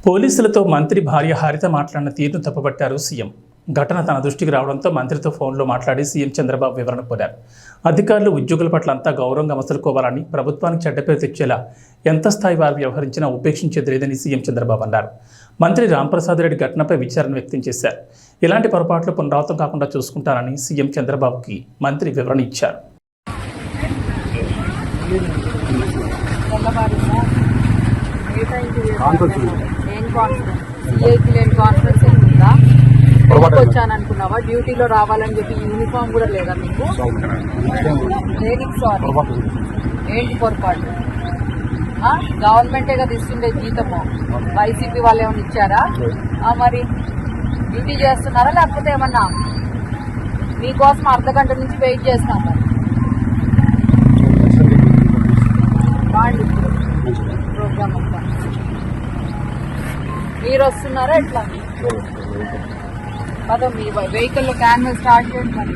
పోలీసులతో మంత్రి భార్య హారిత మాట్లాడిన తీరును తప్పుపట్టారు సీఎం. ఘటన తన దృష్టికి రావడంతో మంత్రితో ఫోన్లో మాట్లాడి సీఎం చంద్రబాబు వివరణ కోరారు. అధికారులు ఉద్యోగుల పట్ల అంతా గౌరవంగా మసలుకోవాలని, ప్రభుత్వానికి చెడ్డ పేరు తెచ్చేలా ఎంత స్థాయి వారు వ్యవహరించినా ఉపేక్షించేది లేదని సీఎం చంద్రబాబు అన్నారు. మంత్రి రాంప్రసాద్ రెడ్డి ఘటనపై విచారణ వ్యక్తం చేశారు. ఇలాంటి పొరపాట్లు పునరావృతం కాకుండా చూసుకుంటారని సీఎం చంద్రబాబుకి మంత్రి వివరణ ఇచ్చారు. వచ్చాననుకున్నావా? డ్యూటీలో రావాలని చెప్పి యూనిఫామ్ కూడా లేదా మీకు? దేనికి సారీ? ఏంటి పొరపాటు? గవర్నమెంటే కదా ఇస్తుండే జీతము, వైసీపీ వాళ్ళు ఏమైనా ఇచ్చారా? మరి డ్యూటీ చేస్తున్నారా లేకపోతే ఏమన్నా మీకోసం అర్ధగంట నుంచి వెయిట్ చేస్తున్నాం. బాగుంది ప్రోగ్రామ్ అంతా. మీరు వస్తున్నారా ఎట్లా? అదో మీ వెహికల్లో క్యాన్వల్ స్టార్ట్ చేయండి. మరి